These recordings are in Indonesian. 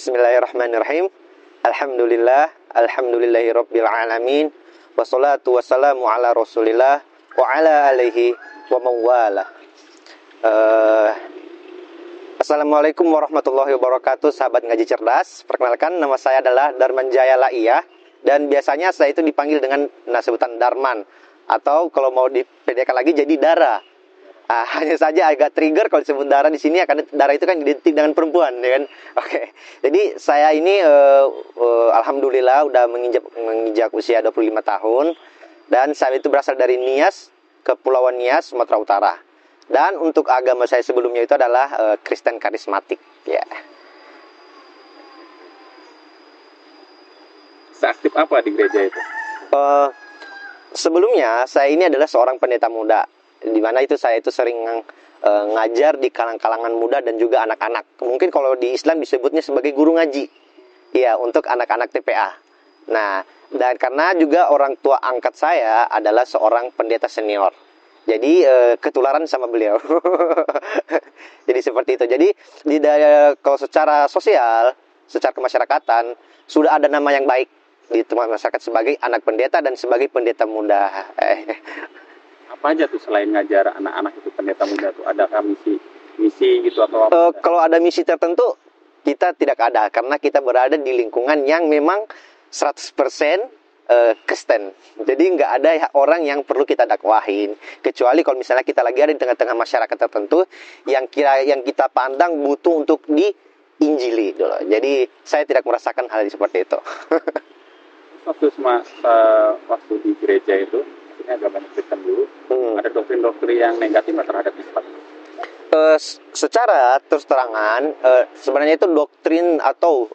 Bismillahirrahmanirrahim. Alhamdulillahirabbil alamin. Wassalatu wassalamu ala Rasulillah wa ala alihi wa mawala. Assalamualaikum warahmatullahi wabarakatuh, sahabat ngaji cerdas. Perkenalkan, nama saya adalah Darman Jaya Laiyah, dan biasanya saya itu dipanggil dengan sebutan Darman, atau kalau mau dipedekan lagi jadi Dara. Hanya saja agak trigger kalau disebut Dara di sini, karena Dara itu kan identik dengan perempuan, ya kan? Oke. Jadi saya ini alhamdulillah udah menginjak usia 25 tahun, dan saya itu berasal dari Nias, Kepulauan Nias, Sumatera Utara. Dan untuk agama saya sebelumnya itu adalah Kristen karismatik, ya. Seaktif apa di gereja itu? Sebelumnya saya ini adalah seorang pendeta muda, di mana itu saya itu sering ngajar di kalangan muda dan juga anak-anak. Mungkin kalau di Islam disebutnya sebagai guru ngaji, ya, untuk anak-anak TPA. Nah, dan karena juga orang tua angkat saya adalah seorang pendeta senior, jadi ketularan sama beliau. Jadi seperti itu. Jadi kalau secara sosial, secara kemasyarakatan, sudah ada nama yang baik di masyarakat sebagai anak pendeta dan sebagai pendeta muda. Apa aja tuh selain ngajar anak-anak itu pendeta muda tuh? Adakah misi gitu atau apa? Kalau ada misi tertentu kita tidak ada, karena kita berada di lingkungan yang memang 100% Kristen. Jadi nggak ada orang yang perlu kita dakwahin, kecuali kalau misalnya kita lagi ada di tengah-tengah masyarakat tertentu yang kita pandang butuh untuk diinjili dulu. Jadi saya tidak merasakan hal seperti itu. Waktu di gereja itu, maksudnya agama Kristen dulu, ada doktrin-doktrin yang negatif terhadap Islam. Secara terus terangan, sebenarnya itu doktrin atau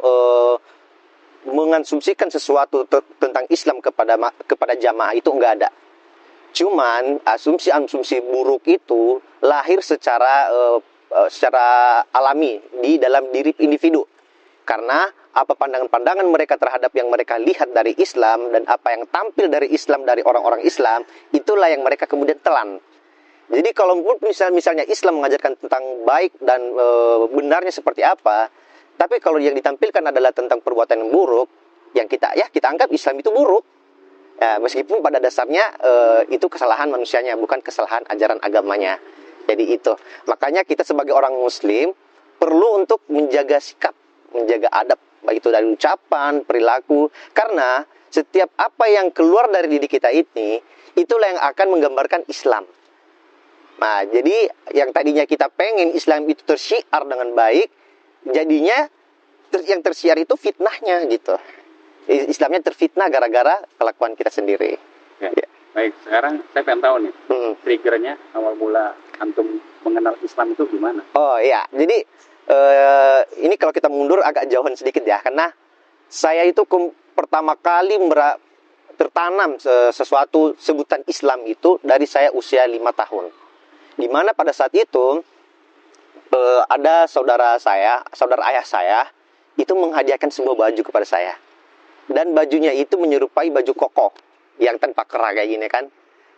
mengasumsikan sesuatu tentang Islam kepada jamaah itu enggak ada. Cuman asumsi-asumsi buruk itu lahir secara alami di dalam diri individu. Karena apa pandangan-pandangan mereka terhadap yang mereka lihat dari Islam, dan apa yang tampil dari Islam dari orang-orang Islam, itulah yang mereka kemudian telan. Jadi kalau misalnya Islam mengajarkan tentang baik dan benarnya seperti apa, tapi kalau yang ditampilkan adalah tentang perbuatan yang buruk, yang kita anggap Islam itu buruk. Ya, meskipun pada dasarnya itu kesalahan manusianya, bukan kesalahan ajaran agamanya. Jadi itu. Makanya kita sebagai orang Muslim perlu untuk menjaga sikap, menjaga adab, baik itu dari ucapan, perilaku. Karena setiap apa yang keluar dari diri kita ini, itulah yang akan menggambarkan Islam. Nah, jadi yang tadinya kita pengen Islam itu tersyiar dengan baik, jadinya yang tersiar itu fitnahnya gitu. Islamnya terfitnah gara-gara kelakuan kita sendiri. Ya. Baik, sekarang saya pengen tahu nih, triggernya awal mula antum mengenal Islam itu gimana? Oh iya, jadi ini kalau kita mundur agak jauhan sedikit ya, karena saya itu pertama kali tertanam sesuatu sebutan Islam itu dari saya usia 5 tahun. Dimana pada saat itu ada saudara ayah saya itu menghadiahkan sebuah baju kepada saya, dan bajunya itu menyerupai baju koko yang tanpa kerah kayak gini kan.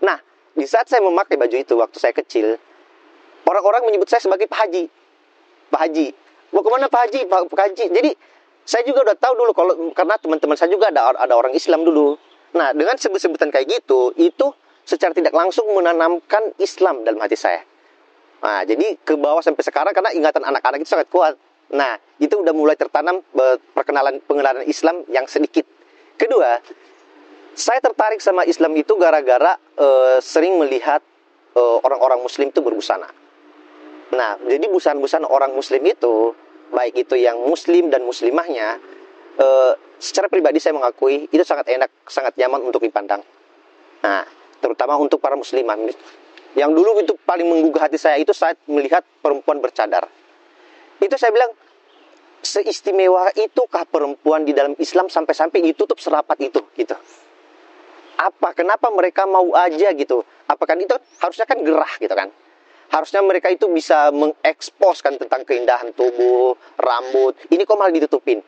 Nah, di saat saya memakai baju itu waktu saya kecil, orang-orang menyebut saya sebagai Pak Haji. Mau kemana Pak Haji? Pak Haji. Jadi saya juga udah tahu dulu, karena teman-teman saya juga ada orang Islam dulu. Nah, dengan sebut-sebutan kayak gitu, itu secara tidak langsung menanamkan Islam dalam hati saya. Nah, jadi ke bawah sampai sekarang, karena ingatan anak-anak itu sangat kuat. Nah, itu udah mulai tertanam pengenalan Islam yang sedikit. Kedua, saya tertarik sama Islam itu gara-gara sering melihat orang-orang Muslim itu berbusana. Nah, jadi busana-busana orang Muslim itu, baik itu yang Muslim dan Muslimahnya, secara pribadi saya mengakui itu sangat enak, sangat nyaman untuk dipandang. Nah, terutama untuk para muslimah. Yang dulu itu paling menggugah hati saya itu saat melihat perempuan bercadar. Itu saya bilang, seistimewa itukah perempuan di dalam Islam sampai-sampai ditutup serapat itu gitu. Kenapa mereka mau aja gitu? Apakah itu harusnya kan gerah gitu kan? Harusnya mereka itu bisa mengeksposkan tentang keindahan tubuh, rambut. Ini kok malah ditutupin?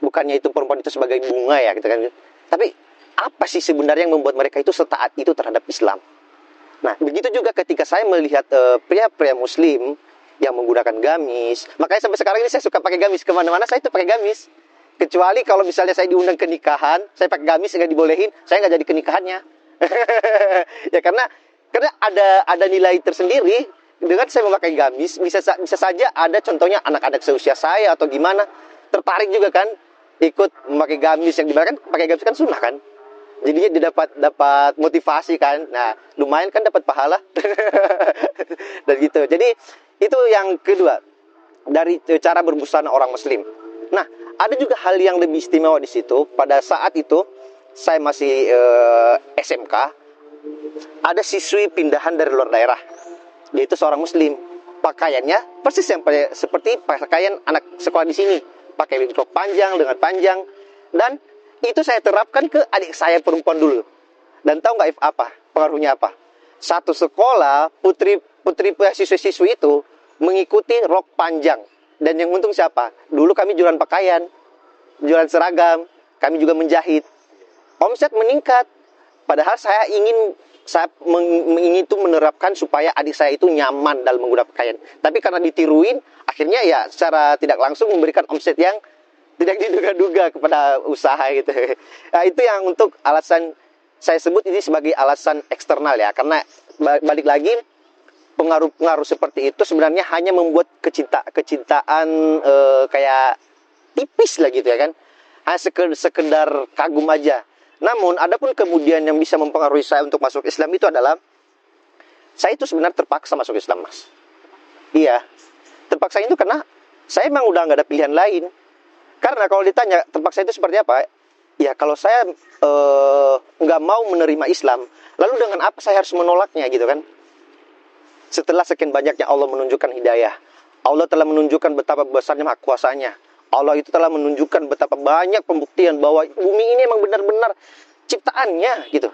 Bukannya itu perempuan itu sebagai bunga ya gitu kan? Tapi apa sih sebenarnya yang membuat mereka itu setaat itu terhadap Islam? Nah, begitu juga ketika saya melihat pria-pria Muslim yang menggunakan gamis. Makanya sampai sekarang ini saya suka pakai gamis. Kemana-mana saya itu pakai gamis. Kecuali kalau misalnya saya diundang ke nikahan, saya pakai gamis nggak dibolehin, saya nggak jadi ke nikahannya. Ya karena ada nilai tersendiri dengan saya memakai gamis. Bisa saja ada contohnya anak-anak seusia saya atau gimana tertarik juga kan ikut memakai gamis, yang dimana kan pakai gamis kan sunnah kan. Jadinya dia dapat motivasi kan. Nah, lumayan kan dapat pahala. Dan gitu. Jadi itu yang kedua dari cara berbusana orang muslim. Nah, ada juga hal yang lebih istimewa di situ. Pada saat itu saya masih SMK, ada siswi pindahan dari luar daerah. Dia itu seorang muslim. Pakaiannya persis yang seperti pakaian anak sekolah di sini. Pakai rok panjang dengan panjang. Dan itu saya terapkan ke adik saya perempuan dulu. Dan tahu nggak apa pengaruhnya apa? Satu sekolah putri siswi-siswi itu mengikuti rok panjang. Dan yang untung siapa? Dulu kami jualan pakaian, jualan seragam, kami juga menjahit. Omset meningkat. Padahal saya ingin itu menerapkan supaya adik saya itu nyaman dalam menggunakan pakaian. Tapi karena ditiruin, akhirnya ya secara tidak langsung memberikan omset yang tidak diduga-duga kepada usaha gitu. Nah, itu yang untuk alasan saya sebut ini sebagai alasan eksternal ya. Karena balik lagi pengaruh-pengaruh seperti itu sebenarnya hanya membuat kecintaan kayak tipis lah gitu ya kan. Hanya sekedar kagum aja. Namun adapun kemudian yang bisa mempengaruhi saya untuk masuk Islam itu adalah saya itu sebenarnya terpaksa masuk Islam, Mas. Iya, terpaksa itu karena saya emang udah nggak ada pilihan lain. Karena kalau ditanya terpaksa itu seperti apa? Ya kalau saya nggak mau menerima Islam, lalu dengan apa saya harus menolaknya gitu kan? Setelah sekian banyaknya Allah menunjukkan hidayah, Allah telah menunjukkan betapa besarnya hak kuasanya. Allah itu telah menunjukkan betapa banyak pembuktian bahwa bumi ini memang benar-benar ciptaannya gitu.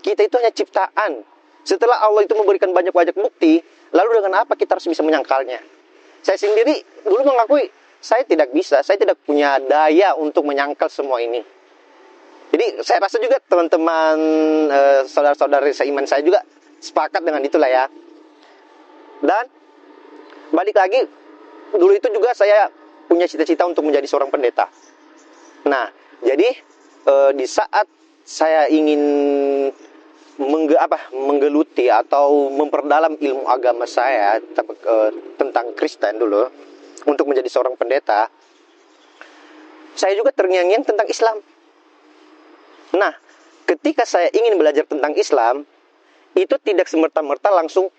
Kita itu hanya ciptaan. Setelah Allah itu memberikan banyak bukti, lalu dengan apa kita harus bisa menyangkalnya? Saya sendiri dulu mengakui saya tidak bisa, saya tidak punya daya untuk menyangkal semua ini. Jadi saya rasa juga teman-teman saudara-saudari seiman saya juga sepakat dengan itulah ya. Dan balik lagi, dulu itu juga saya punya cita-cita untuk menjadi seorang pendeta. Nah, jadi di saat saya ingin menggeluti atau memperdalam ilmu agama saya tentang Kristen dulu untuk menjadi seorang pendeta, saya juga terngiang-ngiang tentang Islam. Nah, ketika saya ingin belajar tentang Islam, itu tidak semerta-merta langsung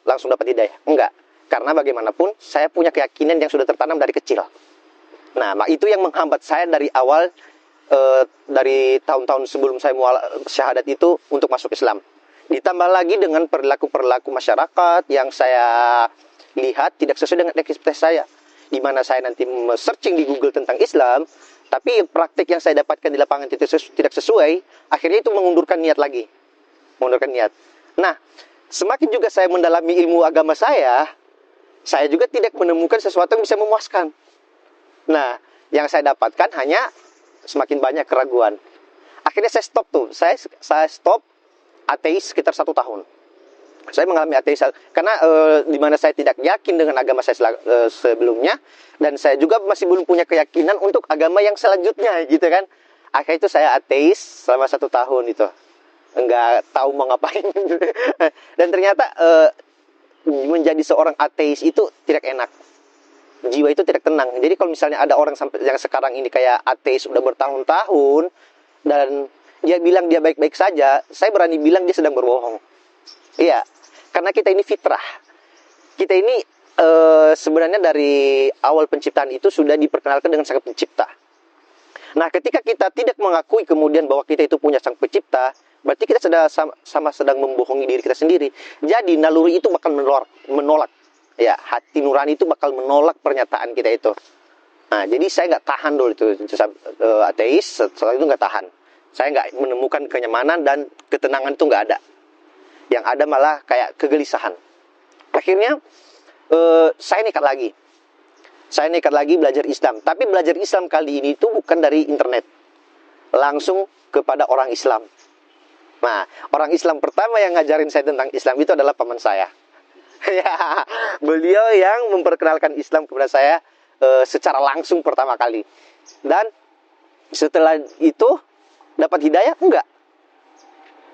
dapat hidayah. Enggak. Karena bagaimanapun saya punya keyakinan yang sudah tertanam dari kecil. Nah, itu yang menghambat saya dari awal, dari tahun-tahun sebelum saya syahadat itu untuk masuk Islam. Ditambah lagi dengan perilaku-perilaku masyarakat yang saya lihat tidak sesuai dengan ekspektasi saya. Di mana saya nanti searching di Google tentang Islam, tapi praktik yang saya dapatkan di lapangan itu tidak sesuai, akhirnya itu mengundurkan niat lagi. Mengundurkan niat. Nah, semakin juga saya mendalami ilmu agama saya juga tidak menemukan sesuatu yang bisa memuaskan. Nah, yang saya dapatkan hanya semakin banyak keraguan. Akhirnya saya stop tuh. Saya stop ateis sekitar 1 tahun. Saya mengalami ateis karena di mana saya tidak yakin dengan agama saya sebelumnya, dan saya juga masih belum punya keyakinan untuk agama yang selanjutnya gitu kan. Akhirnya itu saya ateis selama 1 tahun itu. Enggak tahu mau ngapain. Dan ternyata menjadi seorang ateis itu tidak enak. Jiwa itu tidak tenang. Jadi kalau misalnya ada orang sampai yang sekarang ini kayak ateis udah bertahun-tahun dan dia bilang dia baik-baik saja, saya berani bilang dia sedang berbohong. Iya, karena kita ini fitrah. Kita ini sebenarnya dari awal penciptaan itu sudah diperkenalkan dengan sang pencipta. Nah, ketika kita tidak mengakui kemudian bahwa kita itu punya sang pencipta, berarti kita sedang membohongi diri kita sendiri. Jadi naluri itu bakal menolak. Ya, hati nurani itu bakal menolak pernyataan kita itu. Nah, jadi saya nggak tahan dulu itu ateis. Setelah itu nggak tahan. Saya nggak menemukan kenyamanan dan ketenangan itu nggak ada. Yang ada malah kayak kegelisahan. Akhirnya saya nekat lagi. Saya nekat lagi belajar Islam. Tapi belajar Islam kali ini itu bukan dari internet. Langsung kepada orang Islam. Nah, orang Islam pertama yang ngajarin saya tentang Islam itu adalah paman saya. Ya, beliau yang memperkenalkan Islam kepada saya secara langsung pertama kali. Dan setelah itu dapat hidayah enggak?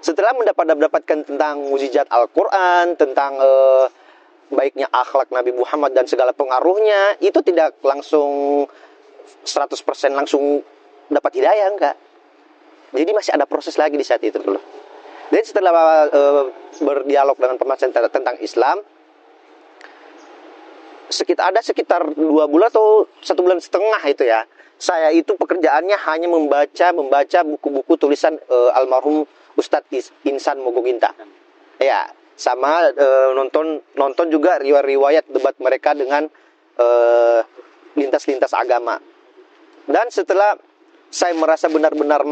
Setelah mendapatkan tentang mukjizat Al-Quran, tentang baiknya akhlak Nabi Muhammad dan segala pengaruhnya, itu tidak langsung 100% langsung dapat hidayah, enggak. Jadi masih ada proses lagi di saat itu dulu. Dan setelah berdialog dengan pembahasan tentang Islam, sekitar 2 bulan atau 1 bulan setengah itu ya, saya itu pekerjaannya hanya membaca buku-buku tulisan almarhum Ustadz Insan Mogoginta. Ya, sama nonton juga riwayat debat mereka dengan lintas-lintas agama. Dan setelah saya merasa benar-benar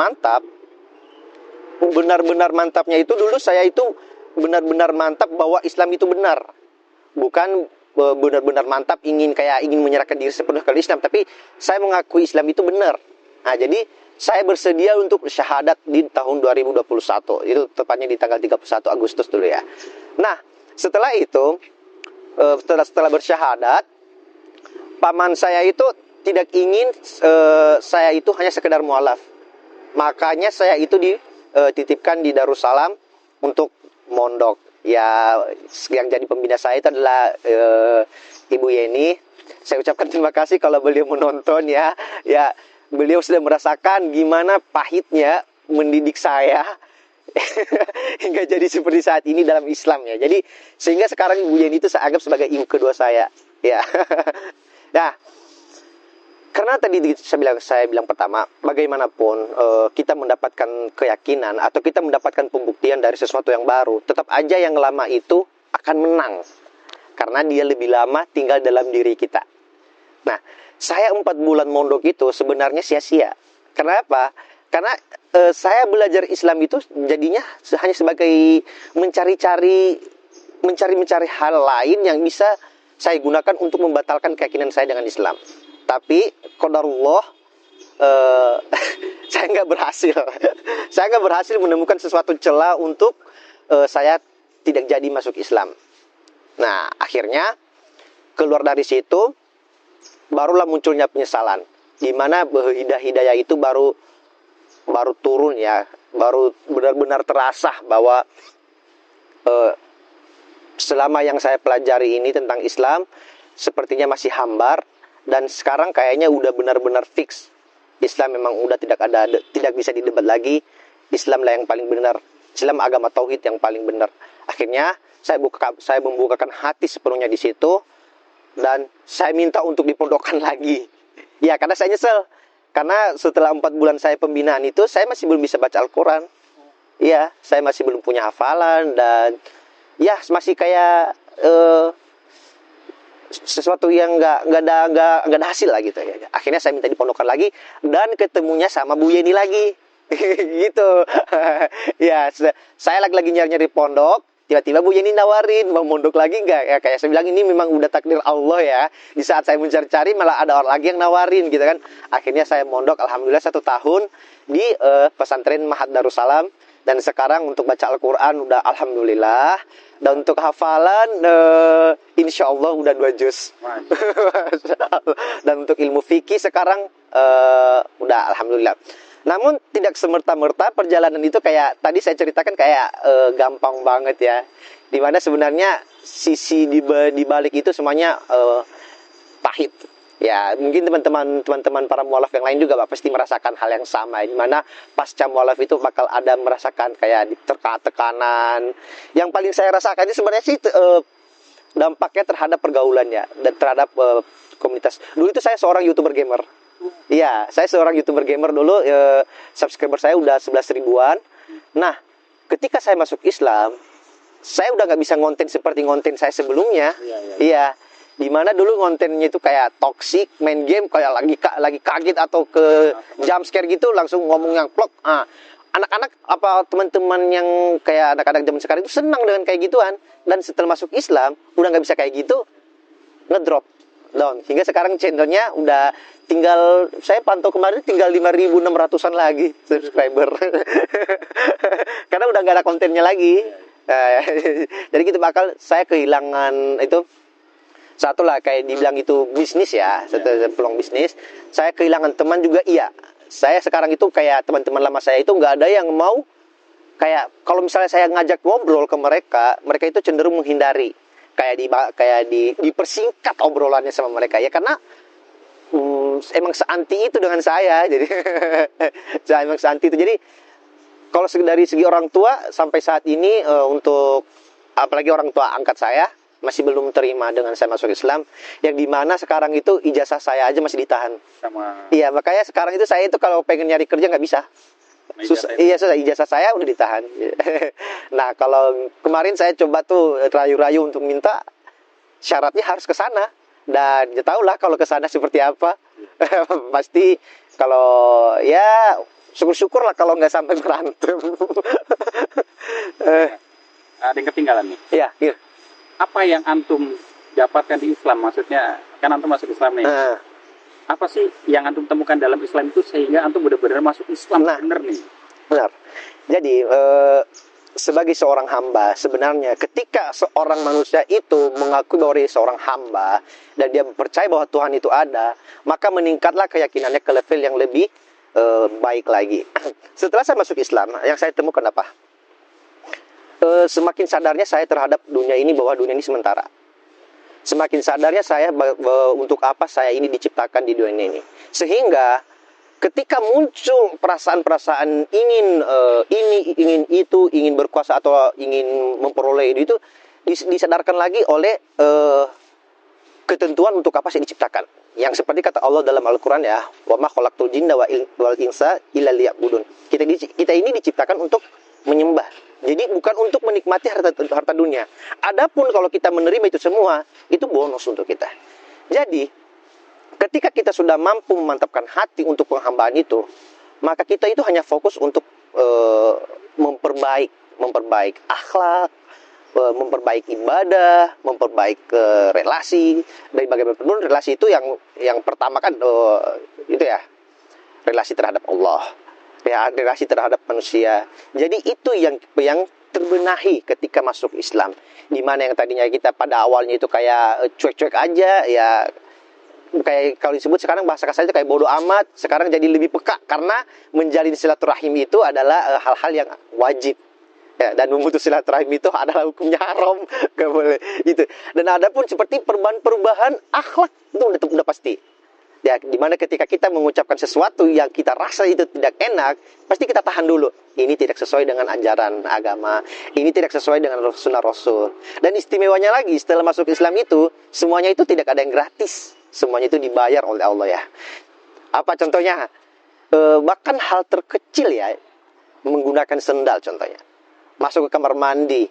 mantapnya itu dulu, saya itu benar-benar mantap bahwa Islam itu benar. Bukan benar-benar mantap ingin menyerahkan diri sepenuhnya ke Islam, tapi saya mengakui Islam itu benar. Nah, jadi saya bersedia untuk syahadat di tahun 2021. Itu tepatnya di tanggal 31 Agustus dulu ya. Nah, setelah itu setelah bersyahadat, paman saya itu tidak ingin saya itu hanya sekedar mualaf. Makanya saya itu dititipkan di Darussalam untuk mondok. Ya, yang jadi pembina saya itu adalah Ibu Yeni. Saya ucapkan terima kasih kalau beliau menonton ya. Ya, beliau sudah merasakan gimana pahitnya mendidik saya hingga jadi seperti saat ini dalam Islam ya. Jadi sehingga sekarang Ibu Yeni itu saya anggap sebagai ibu kedua saya. Ya. Nah, karena tadi saya bilang pertama, bagaimanapun kita mendapatkan keyakinan atau kita mendapatkan pembuktian dari sesuatu yang baru, tetap aja yang lama itu akan menang. Karena dia lebih lama tinggal dalam diri kita. Nah, saya 4 bulan mondok itu sebenarnya sia-sia. Kenapa? Karena saya belajar Islam itu jadinya hanya sebagai mencari-cari hal lain yang bisa saya gunakan untuk membatalkan keyakinan saya dengan Islam. Tapi qadarullah saya nggak berhasil. Saya nggak berhasil menemukan sesuatu celah untuk saya tidak jadi masuk Islam. Nah, akhirnya keluar dari situ barulah munculnya penyesalan, di mana hidayah itu baru turun ya, baru benar-benar terasa bahwa selama yang saya pelajari ini tentang Islam sepertinya masih hambar. Dan sekarang kayaknya udah benar-benar fix Islam memang udah tidak bisa didebat lagi. Islam lah yang paling benar. Islam agama tauhid yang paling benar. Akhirnya saya membukakan hati sepenuhnya di situ dan saya minta untuk dipondokkan lagi. Ya, karena saya nyesel. Karena setelah 4 bulan saya pembinaan itu saya masih belum bisa baca Al-Quran. Ya, saya masih belum punya hafalan dan ya masih kayak sesuatu yang nggak ada hasil lah gitu ya. Akhirnya saya minta dipondokkan lagi dan ketemunya sama Bu Yeni lagi gitu. Ya, saya lagi nyari pondok, tiba-tiba Bu Yeni nawarin mau mondok lagi nggak ya. Kayak saya bilang ini memang udah takdir Allah ya. Di saat saya mencari-cari malah ada orang lagi yang nawarin gitu kan. Akhirnya saya mondok alhamdulillah 1 tahun di pesantren Mahat Darussalam. Dan sekarang untuk baca Al-Quran udah alhamdulillah. Dan untuk hafalan insya Allah udah 2 juz. Dan untuk ilmu fikih sekarang udah alhamdulillah. Namun tidak semerta-merta perjalanan itu kayak tadi saya ceritakan kayak gampang banget ya. Dimana sebenarnya sisi di balik itu semuanya pahit. Ya, mungkin teman-teman para mualaf yang lain juga pasti merasakan hal yang sama. Di mana pasca mualaf itu bakal ada merasakan kayak tekanan. Yang paling saya rasakan itu sebenarnya sih dampaknya terhadap pergaulannya dan terhadap komunitas. Dulu itu saya seorang YouTuber gamer. Iya, saya seorang YouTuber gamer dulu. Subscriber saya udah 11 ribuan. Nah, ketika saya masuk Islam, saya udah nggak bisa ngonten seperti ngonten saya sebelumnya. Iya. Dimana dulu kontennya itu kayak toxic, main game kayak lagi kaget atau ke jump scare gitu langsung ngomong yang plok. Anak-anak apa teman-teman yang kayak anak-anak zaman sekarang itu senang dengan kayak gituan. Dan setelah masuk Islam udah nggak bisa kayak gitu, ngedrop down. Hingga sekarang channelnya udah tinggal, saya pantau kemarin tinggal 5.600-an lagi subscriber. Karena udah nggak ada kontennya lagi. Jadi gitu bakal saya kehilangan itu satu lah, kayak dibilang itu bisnis ya, peluang bisnis. Saya kehilangan teman juga, iya. Saya sekarang itu kayak teman-teman lama saya itu nggak ada yang mau, kayak kalau misalnya saya ngajak ngobrol ke mereka, mereka itu cenderung menghindari, dipersingkat obrolannya sama mereka ya, karena emang seanti itu dengan saya. Jadi saya emang seanti itu. Jadi kalau dari segi orang tua sampai saat ini, untuk apalagi orang tua angkat saya masih belum terima dengan saya masuk Islam, yang dimana sekarang itu ijazah saya aja masih ditahan. Iya, makanya sekarang itu saya itu kalau pengen nyari kerja nggak bisa. Susah, iya susah, ijazah saya udah ditahan. Nah, kalau kemarin saya coba tuh rayu-rayu untuk minta, syaratnya harus ke sana, dan ya tau lah kalau ke sana seperti apa. Pasti kalau ya syukur-syukur lah kalau nggak sampai berantem. Ada yang ketinggalan nih. Iya, iya. Apa yang antum dapatkan di Islam? Maksudnya kan antum masuk Islam nih. Apa sih yang antum temukan dalam Islam itu sehingga antum benar-benar masuk Islam? Benar nih. Benar. Jadi sebagai seorang hamba, sebenarnya ketika seorang manusia itu mengakui bahwa dia seorang hamba dan dia percaya bahwa Tuhan itu ada, maka meningkatlah keyakinannya ke level yang lebih baik lagi. Setelah saya masuk Islam, yang saya temukan apa? Semakin sadarnya saya terhadap dunia ini, bahwa dunia ini sementara. Semakin sadarnya saya untuk apa saya ini diciptakan di dunia ini. Sehingga ketika muncul perasaan-perasaan ingin ingin itu, ingin berkuasa atau ingin memperoleh itu disadarkan lagi oleh ketentuan untuk apa saya diciptakan. Yang seperti kata Allah dalam Al-Quran ya, wa ma khalaqtul jinna wal insa illa liya'budun. Kita ini diciptakan untuk menyembah. Jadi bukan untuk menikmati harta dunia. Adapun kalau kita menerima itu semua, itu bonus untuk kita. Jadi ketika kita sudah mampu memantapkan hati untuk penghambaan itu, maka kita itu hanya fokus untuk memperbaik akhlak, memperbaik ibadah, memperbaik relasi. Dari bagaimanapun relasi itu yang pertama kan itu ya, relasi terhadap Allah, ya, relasi terhadap manusia. Jadi itu yang terbenahi ketika masuk Islam. Dimana yang tadinya kita pada awalnya itu kayak cuek-cuek aja ya, kayak kalau disebut sekarang bahasa kasarnya kayak bodoh amat, sekarang jadi lebih peka karena menjalin silaturahim itu adalah hal-hal yang wajib. Ya, dan memutus silaturahim itu adalah hukumnya haram, gak boleh itu. Dan ada pun seperti perubahan akhlak itu udah pasti. Ya, dimana ketika kita mengucapkan sesuatu yang kita rasa itu tidak enak, pasti kita tahan dulu. Ini tidak sesuai dengan ajaran agama, ini tidak sesuai dengan sunnah Rasul. Dan istimewanya lagi, setelah masuk Islam itu, semuanya itu tidak ada yang gratis. Semuanya itu dibayar oleh Allah ya. Apa contohnya? Bahkan hal terkecil ya, menggunakan sendal contohnya. Masuk ke kamar mandi,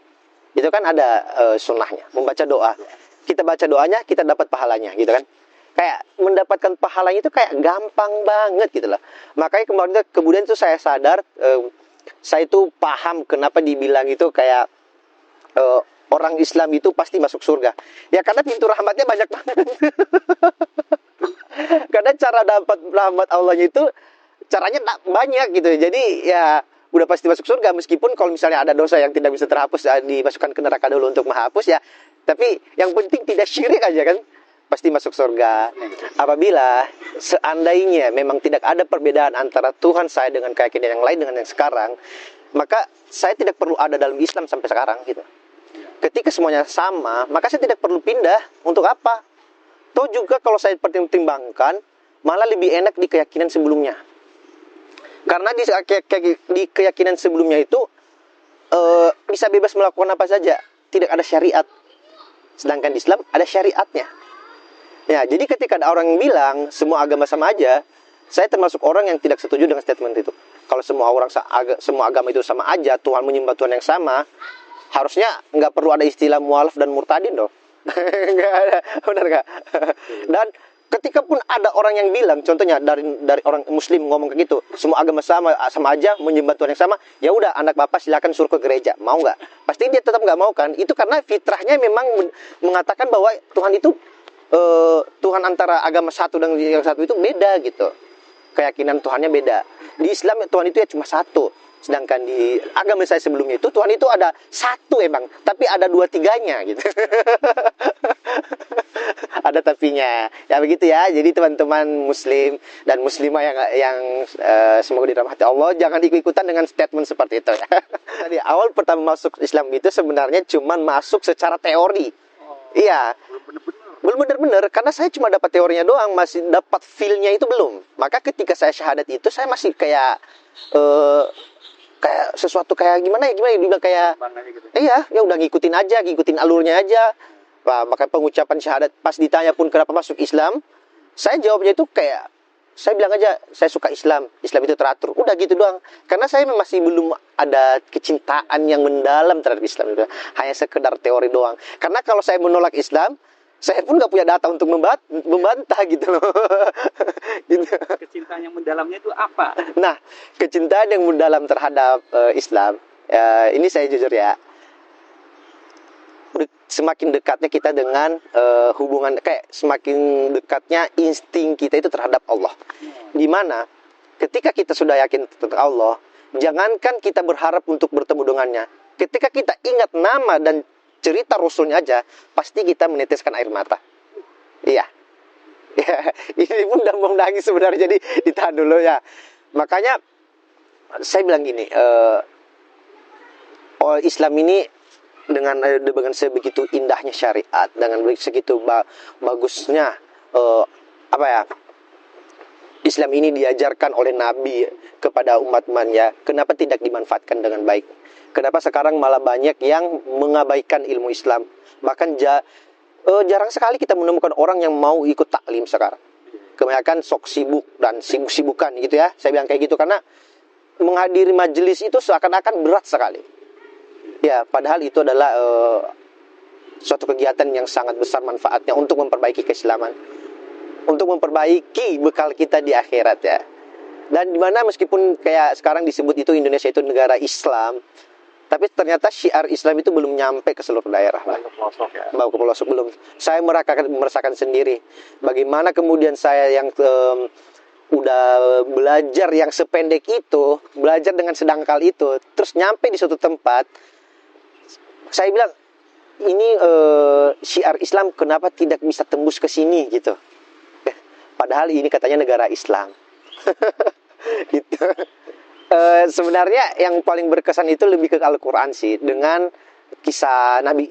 itu kan ada sunnahnya, membaca doa. Kita baca doanya, kita dapat pahalanya gitu kan. Kayak mendapatkan pahalanya itu kayak gampang banget gitu loh. Makanya kemudian itu saya sadar, saya itu paham kenapa dibilang itu kayak orang Islam itu pasti masuk surga. Ya karena pintu rahmatnya banyak banget. Karena cara dapat rahmat Allahnya itu caranya banyak gitu. Jadi ya udah pasti masuk surga, meskipun kalau misalnya ada dosa yang tidak bisa terhapus, dimasukkan ke neraka dulu untuk menghapus ya. Tapi yang penting tidak syirik aja kan, pasti masuk surga. Apabila seandainya memang tidak ada perbedaan antara Tuhan saya dengan keyakinan yang lain dengan yang sekarang, maka saya tidak perlu ada dalam Islam sampai sekarang gitu. Ketika semuanya sama, maka saya tidak perlu pindah. Untuk apa? Toh juga kalau saya pertimbangkan, malah lebih enak di keyakinan sebelumnya. Karena di keyakinan sebelumnya itu bisa bebas melakukan apa saja, tidak ada syariat. Sedangkan di Islam ada syariatnya. Ya, jadi ketika ada orang yang bilang semua agama sama aja, saya termasuk orang yang tidak setuju dengan statement itu. Kalau semua agama itu sama aja, Tuhan menyembah Tuhan yang sama, harusnya nggak perlu ada istilah mualaf dan murtadin dong. Nggak ada, benar nggak? Dan ketika pun ada orang yang bilang, contohnya dari orang Muslim ngomong kayak gitu, semua agama sama aja, menyembah Tuhan yang sama, ya udah anak bapak silakan suruh ke gereja, mau nggak? Pasti dia tetap nggak mau kan? Itu karena fitrahnya memang mengatakan bahwa Tuhan itu Tuhan antara agama satu dan yang satu itu beda gitu. Keyakinan Tuhannya beda. Di Islam Tuhan itu ya cuma satu. Sedangkan di agama saya sebelumnya itu Tuhan itu ada satu emang, tapi ada dua tiganya gitu. Ada tapinya. Ya begitu ya. Jadi teman-teman muslim dan muslimah yang semoga dirahmati Allah, jangan ikut-ikutan dengan statement seperti itu ya. Tadi awal pertama masuk Islam itu sebenarnya cuma masuk secara teori. Iya. Belum benar-benar, karena saya cuma dapat teorinya doang, masih dapat feel-nya itu belum. Maka ketika saya syahadat itu saya masih kayak kayak sesuatu kayak gimana juga kayak iya, ya udah ngikutin aja, ngikutin alurnya aja. Nah, maka pengucapan syahadat pas ditanya pun kenapa masuk Islam, saya jawabnya itu kayak saya bilang aja saya suka Islam, Islam itu teratur, udah gitu doang. Karena saya masih belum ada kecintaan yang mendalam terhadap Islam itu, hanya sekedar teori doang. Karena kalau saya menolak Islam, saya pun nggak punya data untuk membantah gitu loh. Gitu. Kecintaan yang mendalamnya itu apa? Nah, kecintaan yang mendalam terhadap Islam, ini saya jujur ya, semakin dekatnya kita dengan hubungan, kayak semakin dekatnya insting kita itu terhadap Allah. Dimana ketika kita sudah yakin tentang Allah, jangankan kita berharap untuk bertemu dengannya, ketika kita ingat nama dan cerita Rasulnya aja, pasti kita meneteskan air mata. Iya. Ya, ini pun udah mau nangis sebenarnya, jadi ditahan dulu ya. Makanya saya bilang gini, Islam ini dengan sebegitu indahnya syariat, dengan segitu bagusnya apa ya, Islam ini diajarkan oleh Nabi kepada umat-umatnya, kenapa tidak dimanfaatkan dengan baik? Kenapa sekarang malah banyak yang mengabaikan ilmu Islam? Bahkan jarang sekali kita menemukan orang yang mau ikut taklim sekarang. Kebanyakan sok sibuk dan sibuk-sibukan gitu ya. Saya bilang kayak gitu karena menghadiri majelis itu seakan-akan berat sekali. Ya, padahal itu adalah suatu kegiatan yang sangat besar manfaatnya untuk memperbaiki keislaman, untuk memperbaiki bekal kita di akhirat ya. Dan dimana meskipun kayak sekarang disebut itu Indonesia itu negara Islam, tapi ternyata syiar Islam itu belum nyampe ke seluruh daerah lah. Bawa ke pelosok belum. Saya merasakan sendiri bagaimana kemudian saya yang udah belajar yang sependek itu, belajar dengan sedangkal itu, terus nyampe di suatu tempat, saya bilang ini syiar Islam kenapa tidak bisa tembus ke sini gitu. Padahal ini katanya negara Islam. Gitu. Sebenarnya yang paling berkesan itu lebih ke Al-Quran sih, dengan kisah Nabi.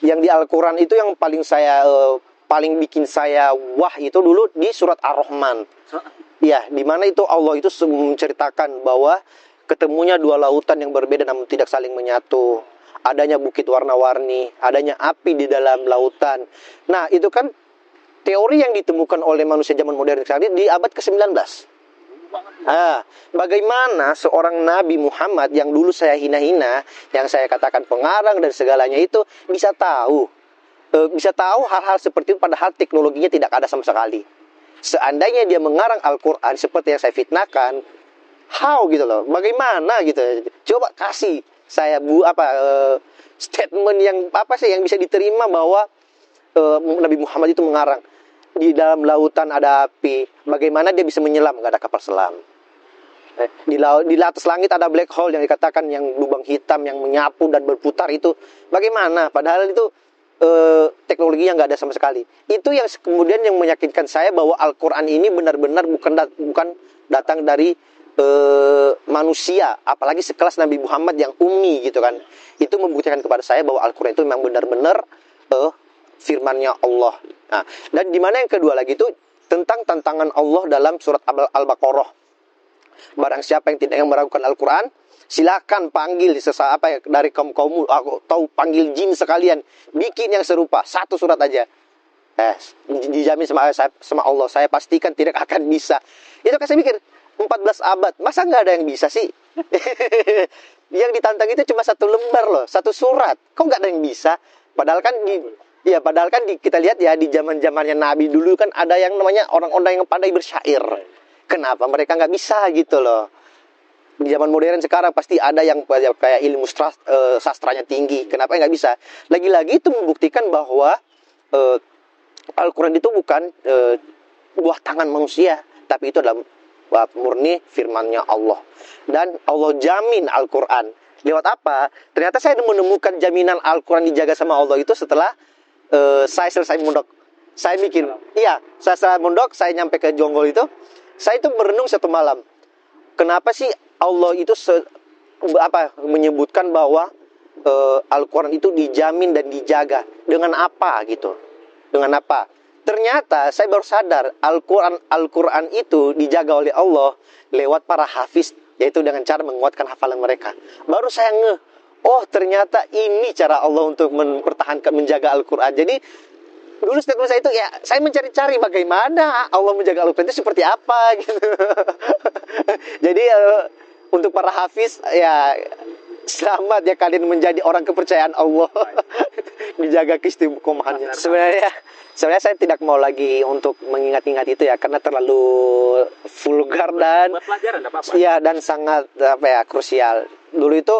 Yang di Al-Quran itu yang paling bikin saya wah itu dulu di surat Ar-Rahman. Ya, di mana itu Allah itu menceritakan bahwa ketemunya dua lautan yang berbeda namun tidak saling menyatu. Adanya bukit warna-warni, adanya api di dalam lautan. Nah, itu kan teori yang ditemukan oleh manusia zaman modern sekarang di abad ke-19. Bagaimana seorang Nabi Muhammad yang dulu saya hina-hina, yang saya katakan pengarang dan segalanya itu bisa tahu hal-hal seperti itu, padahal teknologinya tidak ada sama sekali. Seandainya dia mengarang Al-Quran seperti yang saya fitnahkan, how gitu loh, bagaimana gitu. Coba kasih saya statement yang apa sih yang bisa diterima bahwa Nabi Muhammad itu mengarang di dalam lautan ada api, bagaimana dia bisa menyelam, nggak ada kapal selam. Di atas langit ada black hole yang dikatakan yang lubang hitam yang menyapu dan berputar itu, bagaimana? Padahal itu teknologi yang nggak ada sama sekali. Itu yang kemudian yang meyakinkan saya bahwa Al-Quran ini benar-benar bukan datang dari manusia, apalagi sekelas Nabi Muhammad yang ummi gitu kan. Itu membuktikan kepada saya bahwa Al-Quran itu memang benar-benar firman-Nya Allah. Nah, dan di mana yang kedua lagi itu tentang tantangan Allah dalam surat Al-Baqarah. Barang siapa yang tidak meragukan Al-Quran, silakan panggil dari kaum atau panggil jin sekalian, bikin yang serupa, satu surat aja. Dijamin sama Allah, saya pastikan tidak akan bisa. Itu kan saya mikir, 14 abad, masa nggak ada yang bisa sih? Yang ditantang itu cuma satu lembar loh, satu surat. Kok nggak ada yang bisa? Padahal kan kita lihat ya di zaman-zamannya Nabi dulu kan ada yang namanya orang-orang yang pandai bersyair. Kenapa mereka nggak bisa gitu loh? Di zaman modern sekarang pasti ada yang kayak ilmu sastranya tinggi. Kenapa nggak bisa? Lagi-lagi itu membuktikan bahwa Al-Quran itu bukan buah tangan manusia, tapi itu adalah murni firman-Nya Allah. Dan Allah jamin Al-Quran. Lewat apa? Ternyata saya menemukan jaminan Al-Quran dijaga sama Allah itu setelah saya selesai mondok. Saya mikir, iya, saya selesai mondok, saya nyampe ke Jonggol itu, saya itu merenung satu malam. Kenapa sih Allah itu menyebutkan bahwa Al-Quran itu dijamin dan dijaga? Dengan apa gitu? Dengan apa? Ternyata saya baru sadar Al-Quran itu dijaga oleh Allah lewat para hafiz, yaitu dengan cara menguatkan hafalan mereka. Baru saya oh ternyata ini cara Allah untuk mempertahankan, menjaga Al-Quran. Jadi dulu statement saya itu ya, saya mencari-cari bagaimana Allah menjaga Al-Quran itu seperti apa gitu. Jadi untuk para hafiz ya, selamat ya kalian menjadi orang kepercayaan Allah. Dijaga keistiqomahannya. Sebenarnya saya tidak mau lagi untuk mengingat-ingat itu ya, karena terlalu vulgar dan buat pelajaran apa-apa. Ya, dan sangat krusial. Dulu itu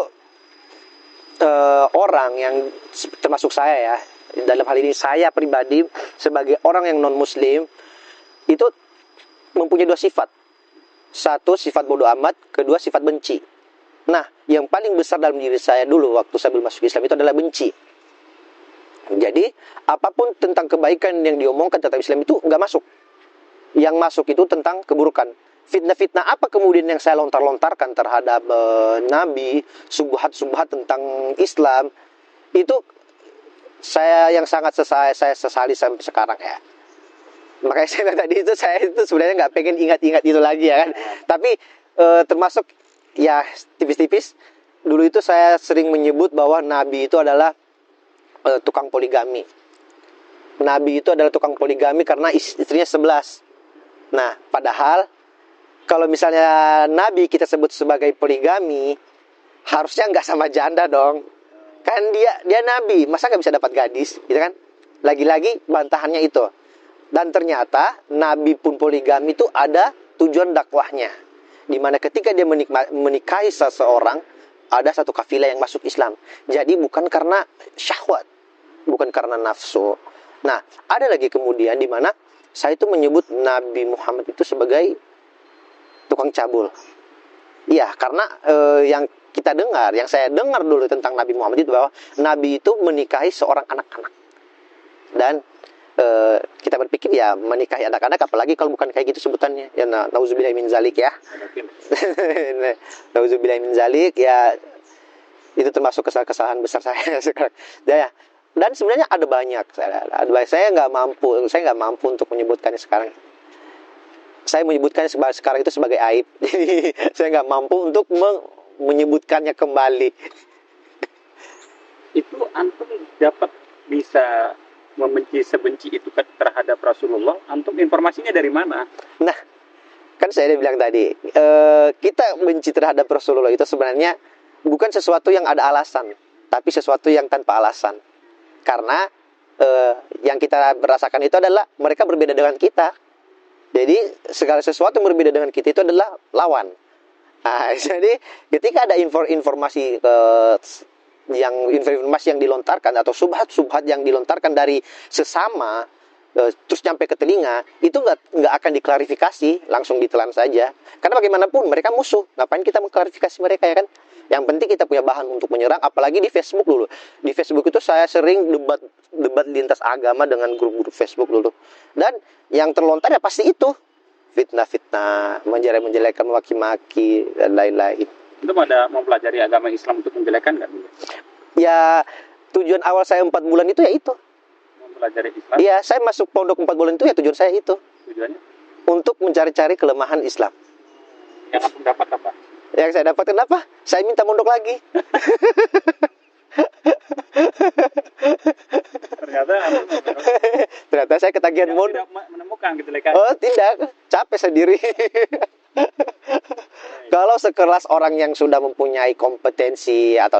orang yang termasuk saya ya, dalam hal ini saya pribadi sebagai orang yang non muslim itu mempunyai dua sifat. Satu, sifat bodoh amat. Kedua, sifat benci. Nah, yang paling besar dalam diri saya dulu waktu saya belum masuk Islam itu adalah benci. Jadi apapun tentang kebaikan yang diomongkan tentang Islam itu nggak masuk. Yang masuk itu tentang keburukan. Fitnah-fitnah apa kemudian yang saya lontar-lontarkan terhadap Nabi, subhat-subhat tentang Islam, itu saya yang sangat saya sesali sampai sekarang ya. Makanya saya tadi itu, saya itu sebenarnya nggak pengen ingat-ingat itu lagi ya kan. Tapi termasuk ya tipis-tipis, dulu itu saya sering menyebut bahwa Nabi itu adalah tukang poligami. Nabi itu adalah tukang poligami karena istrinya 11. Nah, padahal kalau misalnya Nabi kita sebut sebagai poligami, harusnya nggak sama janda dong. Kan dia Nabi, masa nggak bisa dapat gadis, gitu kan? Lagi-lagi bantahannya itu. Dan ternyata Nabi pun poligami itu ada tujuan dakwahnya. Dimana ketika dia menikahi seseorang, ada satu kafilah yang masuk Islam. Jadi bukan karena syahwat, bukan karena nafsu. Nah, ada lagi kemudian di mana saya itu menyebut Nabi Muhammad itu sebagai tukang cabul. Iya, karena yang kita dengar, yang saya dengar dulu tentang Nabi Muhammad itu bahwa Nabi itu menikahi seorang anak-anak. Dan kita berpikir ya menikahi anak-anak, apalagi kalau bukan kayak gitu sebutannya. Ya nauzubillahi min zalik ya. Nauzubillahi min zalik ya. Itu termasuk kesalahan besar saya sekarang. Ya. Dan sebenarnya ada banyak. Saya nggak mampu untuk menyebutkannya sekarang. Saya menyebutkannya sekarang itu sebagai aib. Jadi saya nggak mampu untuk menyebutkannya kembali. Itu antum dapat bisa membenci sebenci itu terhadap Rasulullah, antum informasinya dari mana? Nah, kan saya udah bilang tadi, kita benci terhadap Rasulullah itu sebenarnya bukan sesuatu yang ada alasan, tapi sesuatu yang tanpa alasan. Karena yang kita rasakan itu adalah mereka berbeda dengan kita. Jadi segala sesuatu yang berbeda dengan kita itu adalah lawan. Nah, jadi ketika ada informasi yang dilontarkan atau subhat yang dilontarkan dari sesama terus nyampe ke telinga, itu nggak akan diklarifikasi, langsung ditelan saja. Karena bagaimanapun mereka musuh, ngapain kita mengklarifikasi mereka ya kan? Yang penting kita punya bahan untuk menyerang, apalagi di Facebook dulu. Di Facebook itu saya sering debat lintas agama dengan grup-grup Facebook dulu. Dan yang terlontar ya pasti itu fitnah-fitnah, menjelek-menjelekan, maki-maki dan lain-lain. Itu ada mempelajari agama Islam untuk menjelekan kan? Ya, tujuan awal saya 4 bulan itu ya itu. Mempelajari Islam? Iya, saya masuk pondok 4 bulan itu ya tujuan saya itu. Tujuannya? Untuk mencari-cari kelemahan Islam. Yang aku dapat apa? Yang saya dapatkan apa? Saya minta mondok lagi. Ternyata saya ketagihan mondok. Tidak menemukan kejelekan. Oh, tidak. Capek sendiri. Kalau sekelas orang yang sudah mempunyai kompetensi atau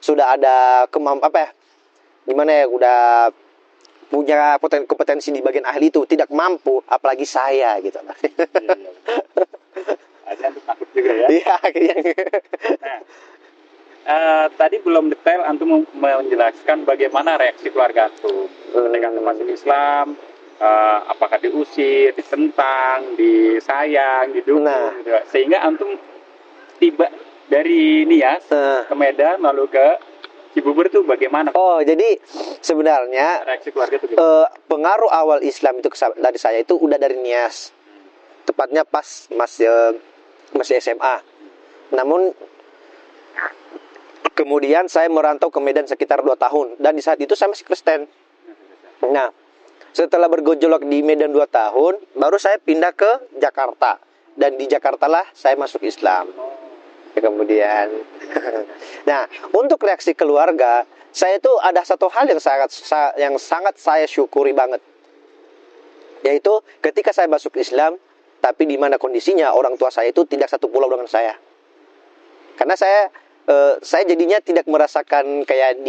sudah ada gimana ya, udah punya kompetensi di bagian ahli itu, tidak mampu, apalagi saya gitu. Ada yang takut juga ya. Iya, kayaknya. Nah, tadi belum detail antum menjelaskan bagaimana reaksi keluarga antum ketika antum masuk Islam, apakah diusir, ditentang, disayang, didukung, Nah. gitu. Sehingga antum tiba dari Nias ke Medan lalu ke Cibubur tuh bagaimana? Oh, jadi sebenarnya Reaksi keluarga tuh gimana? pengaruh awal Islam itu dari saya itu udah dari Nias. Tepatnya pas masih SMA. Namun kemudian saya merantau ke Medan sekitar 2 tahun dan di saat itu saya masih Kristen. Nah, setelah bergejolak di Medan 2 tahun, baru saya pindah ke Jakarta. Dan di Jakarta lah saya masuk Islam. Ya, kemudian, nah, untuk reaksi keluarga, saya itu ada satu hal yang sangat saya syukuri banget. Yaitu ketika saya masuk Islam, tapi di mana kondisinya orang tua saya itu tidak satu pulau dengan saya. Karena saya jadinya tidak merasakan kayak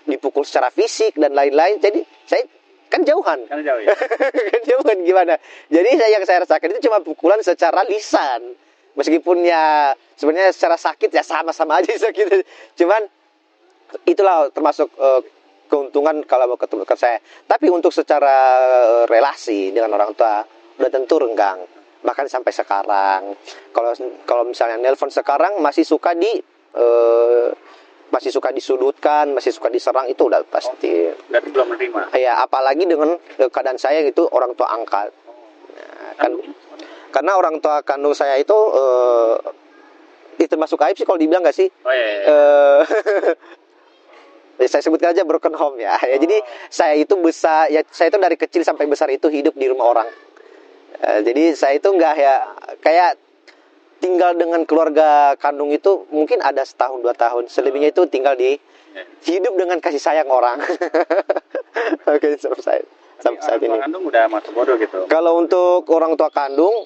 dipukul secara fisik dan lain-lain. Jadi saya kan jauhan. Kan jauh ya. Kan jauhan gimana? Jadi yang saya rasakan itu cuma pukulan secara lisan. Meskipun ya sebenarnya secara sakit ya sama-sama aja sakit. Cuman itulah termasuk keuntungan kalau mau ketemu ke saya. Tapi untuk secara relasi dengan orang tua udah tentu renggang. Bahkan sampai sekarang. Kalau misalnya nelpon sekarang masih suka disudutkan, masih suka diserang, itu udah pasti. Berarti belum menerima. Ya, apalagi dengan keadaan saya itu orang tua angkat. Nah, karena orang tua kandung saya itu termasuk aib sih kalau dibilang nggak sih? Oh iya. Saya sebutkan aja broken home ya. Jadi saya itu dari kecil sampai besar itu hidup di rumah orang. Jadi saya itu nggak ya kayak tinggal dengan keluarga kandung itu mungkin ada setahun 2 tahun. Selebihnya itu tinggal hidup dengan kasih sayang orang. Oke, sampai saat ini. Orang tua kandung udah masuk bodoh gitu. Kalau untuk orang tua kandung,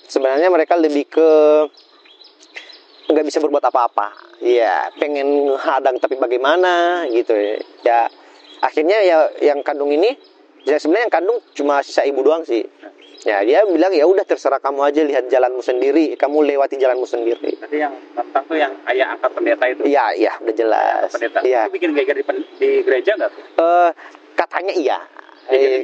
sebenarnya mereka lebih ke nggak bisa berbuat apa-apa. Ya, pengen hadang tapi bagaimana gitu ya. Akhirnya ya yang kandung ini, ya sebenarnya yang kandung cuma sisa ibu doang sih. Ya, dia bilang ya udah terserah kamu aja, lihat jalanmu sendiri, kamu lewati jalanmu sendiri. Jadi yang tentang tuh yang ayah angkat pendeta itu. Iya, udah jelas. Pendeta. Iya. Itu bikin geger di gereja nggak tuh? Katanya iya.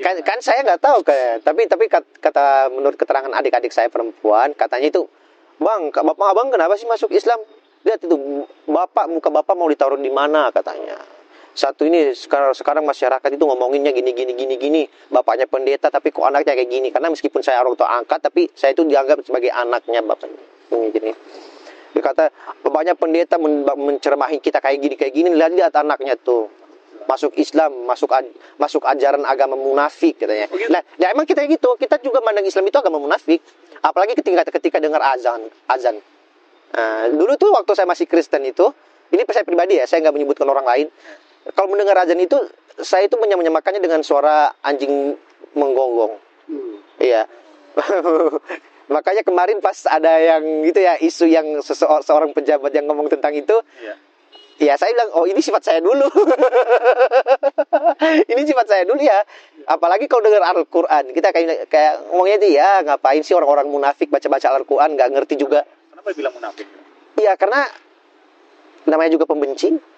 Kan saya nggak tahu tapi kata menurut keterangan adik-adik saya perempuan, katanya itu, "Bang, bapak abang kenapa sih masuk Islam? Lihat itu, muka bapak mau ditaruh di mana?" katanya. Satu ini sekarang masyarakat itu ngomonginnya gini. Bapaknya pendeta tapi kok anaknya kayak gini. Karena meskipun saya orang tua angkat, tapi saya itu dianggap sebagai anaknya bapaknya. Gini. Dia kata, bapaknya pendeta menceramahi kita kayak gini. Lihat anaknya tuh. Masuk Islam, masuk ajaran agama munafik katanya. Nah, ya emang kita gitu. Kita juga mandang Islam itu agama munafik. Apalagi ketika dengar azan. Dulu tuh waktu saya masih Kristen itu, ini saya pribadi ya, saya nggak menyebutkan orang lain. Kalau mendengar azan itu, saya itu menyamakannya dengan suara anjing menggonggong. Iya. Makanya kemarin pas ada yang gitu ya, isu yang seorang pejabat yang ngomong tentang itu, ya saya bilang, oh ini sifat saya dulu. Ini sifat saya dulu ya. Apalagi kalau dengar Al-Quran, kita kayak ngomongnya itu ya, ngapain sih orang-orang munafik baca-baca Al-Quran, nggak ngerti juga. Kenapa bilang munafik? Iya, karena namanya juga pembenci.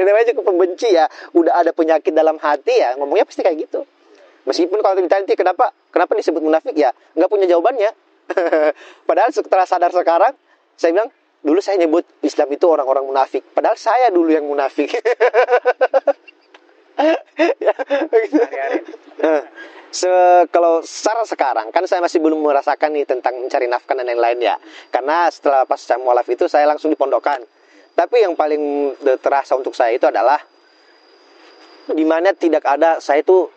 Namanya juga pembenci ya. Udah ada penyakit dalam hati ya, ngomongnya pasti kayak gitu. Meskipun kalau ditanya kenapa disebut munafik ya, nggak punya jawabannya. Padahal setelah sadar sekarang, saya bilang, dulu saya nyebut Islam itu orang-orang munafik. Padahal saya dulu yang munafik. Ya, begitu. Kalau secara sekarang, kan saya masih belum merasakan nih tentang mencari nafkah dan lain-lain ya. Karena setelah pas saya mualaf itu, saya langsung dipondokkan. Tapi yang paling terasa untuk saya itu adalah dimana tidak ada, saya itu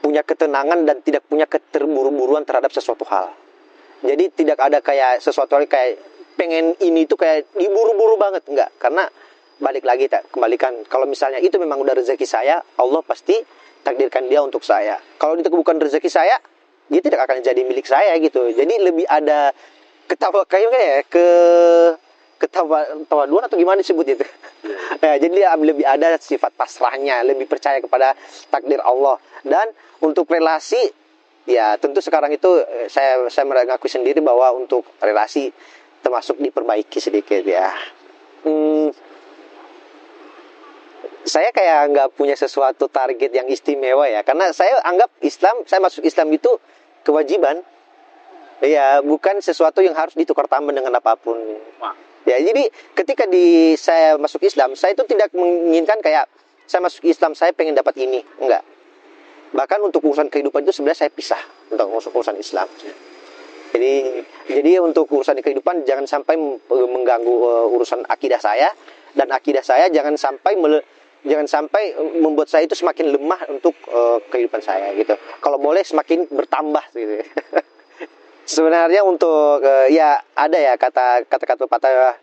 punya ketenangan dan tidak punya keterburu-buruan terhadap sesuatu hal. Jadi tidak ada kayak sesuatu hal kayak pengen ini tuh kayak diburu-buru banget, enggak. Karena balik lagi kembalikan, kalau misalnya itu memang udah rezeki saya, Allah pasti takdirkan dia untuk saya. Kalau itu bukan rezeki saya, dia tidak akan jadi milik saya gitu. Jadi lebih ada ketawaduan atau gimana disebut itu. Nah, jadi lebih ada sifat pasrahnya, lebih percaya kepada takdir Allah. Dan untuk relasi, ya tentu sekarang itu saya mengakui sendiri bahwa untuk relasi termasuk diperbaiki sedikit ya. saya kayak nggak punya sesuatu target yang istimewa ya, karena saya anggap Islam, saya masuk Islam itu kewajiban, ya bukan sesuatu yang harus ditukar tambah dengan apapun. Ya jadi ketika saya masuk Islam, saya itu tidak menginginkan kayak saya masuk Islam saya pengen dapat ini, enggak. Bahkan untuk urusan kehidupan itu sebenarnya saya pisah untuk urusan Islam. Jadi untuk urusan kehidupan jangan sampai mengganggu urusan akidah saya, dan akidah saya jangan sampai membuat saya itu semakin lemah untuk kehidupan saya gitu. Kalau boleh semakin bertambah gitu. Sebenarnya untuk ya ada ya kata-kata pepatah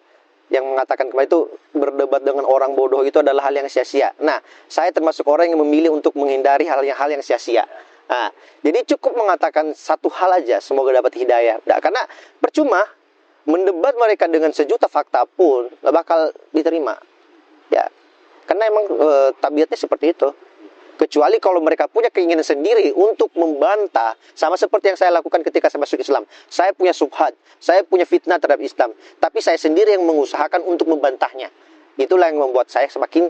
yang mengatakan kemarin itu berdebat dengan orang bodoh itu adalah hal yang sia-sia. Nah, saya termasuk orang yang memilih untuk menghindari hal yang sia-sia. Nah, jadi cukup mengatakan satu hal aja, semoga dapat hidayah. Nah, karena percuma mendebat mereka dengan sejuta fakta pun nggak bakal diterima. Ya, karena emang tabiatnya seperti itu. Kecuali kalau mereka punya keinginan sendiri untuk membantah, sama seperti yang saya lakukan ketika saya masuk Islam. Saya punya subhat, saya punya fitnah terhadap Islam, tapi saya sendiri yang mengusahakan untuk membantahnya. Itulah yang membuat saya semakin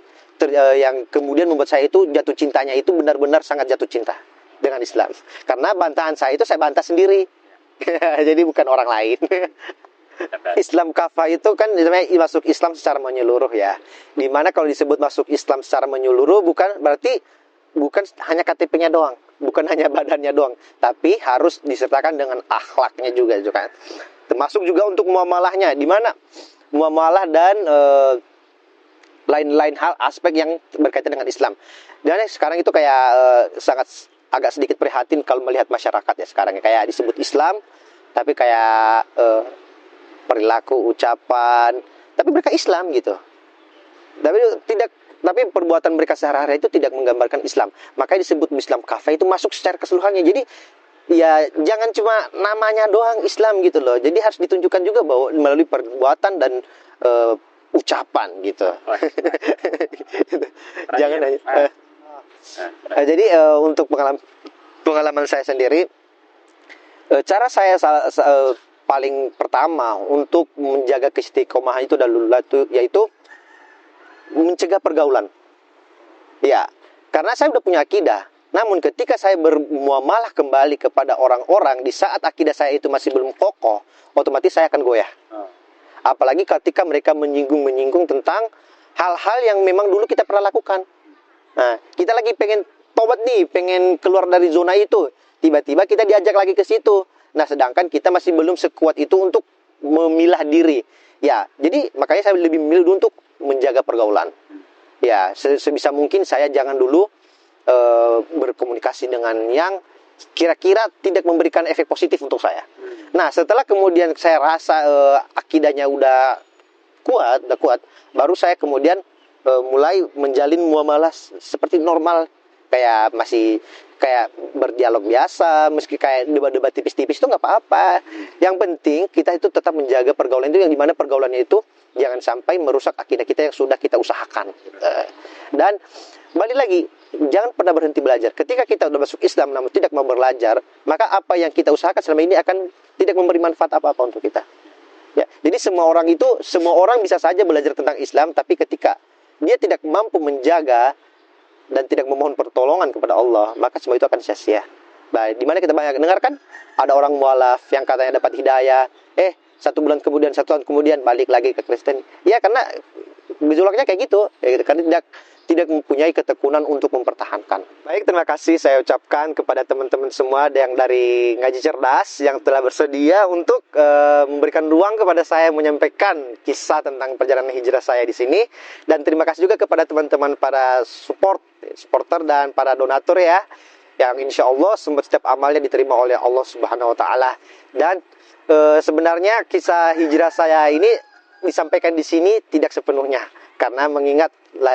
yang kemudian membuat saya itu jatuh cintanya itu benar-benar sangat jatuh cinta dengan Islam. Karena bantahan saya itu saya bantah sendiri. Jadi bukan orang lain. Islam kafah itu kan namanya masuk Islam secara menyeluruh ya. Dimana kalau disebut masuk Islam secara menyeluruh bukan hanya KTP-nya doang, bukan hanya badannya doang, tapi harus disertakan dengan akhlaknya juga kan. Termasuk juga untuk muamalahnya, di mana muamalah dan lain-lain hal aspek yang berkaitan dengan Islam. Dan sekarang itu kayak sangat agak sedikit prihatin kalau melihat masyarakat ya sekarang kayak disebut Islam, tapi kayak perilaku, ucapan, tapi mereka Islam gitu. Tapi perbuatan mereka sehari-hari itu tidak menggambarkan Islam. Makanya disebut Islam kafah itu masuk secara keseluruhannya. Jadi ya jangan cuma namanya doang Islam gitu loh. Jadi harus ditunjukkan juga bahwa melalui perbuatan dan ucapan gitu. Jangan aja. Jadi untuk pengalaman saya sendiri, cara saya paling pertama untuk menjaga keistiqomahan itu yaitu mencegah pergaulan. Ya, karena saya udah punya akidah. Namun ketika saya bermuamalah kembali kepada orang-orang di saat akidah saya itu masih belum kokoh, otomatis saya akan goyah. Apalagi ketika mereka menyinggung tentang hal-hal yang memang dulu kita pernah lakukan. Nah, kita lagi pengen tobat nih, pengen keluar dari zona itu. Tiba-tiba kita diajak lagi ke situ. Nah, sedangkan kita masih belum sekuat itu untuk memilah diri. Ya, jadi makanya saya lebih memilih untuk menjaga pergaulan. Ya, sebisa mungkin saya jangan dulu berkomunikasi dengan yang kira-kira tidak memberikan efek positif untuk saya. Nah, setelah kemudian saya rasa akidahnya udah kuat, baru saya kemudian mulai menjalin muamalah seperti normal, kayak masih kayak berdialog biasa, meski kayak debat-debat tipis-tipis itu nggak apa-apa. Yang penting kita itu tetap menjaga pergaulan itu, yang dimana pergaulannya itu jangan sampai merusak akidah kita yang sudah kita usahakan. Dan balik lagi, jangan pernah berhenti belajar. Ketika kita sudah masuk Islam namun tidak mau belajar, maka apa yang kita usahakan selama ini akan tidak memberi manfaat apa-apa untuk kita. Ya, jadi semua orang bisa saja belajar tentang Islam, tapi ketika dia tidak mampu menjaga dan tidak memohon pertolongan kepada Allah, maka semua itu akan sia-sia. Baik, di mana kita banyak dengarkan ada orang mualaf yang katanya dapat hidayah, 1 bulan kemudian, 1 tahun kemudian balik lagi ke Kristen. Ya, karena gejolaknya kayak gitu, karena tidak mempunyai ketekunan untuk mempertahankan. Baik, terima kasih saya ucapkan kepada teman-teman semua yang dari Ngaji Cerdas yang telah bersedia untuk memberikan ruang kepada saya menyampaikan kisah tentang perjalanan hijrah saya di sini. Dan terima kasih juga kepada teman-teman para supporter dan para donatur ya, yang insya Allah setiap amalnya diterima oleh Allah Subhanahu Wa Taala. Dan sebenarnya kisah hijrah saya ini disampaikan di sini tidak sepenuhnya, karena mengingat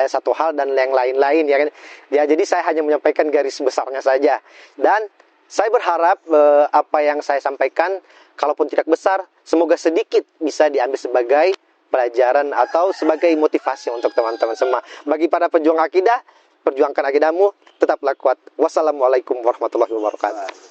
satu hal dan yang lain-lain ya kan. Ya, jadi saya hanya menyampaikan garis besarnya saja. Dan saya berharap apa yang saya sampaikan, kalaupun tidak besar, semoga sedikit bisa diambil sebagai pelajaran atau sebagai motivasi untuk teman-teman semua. Bagi para pejuang akidah, perjuangkan akidahmu, tetaplah kuat. Wassalamualaikum warahmatullahi wabarakatuh.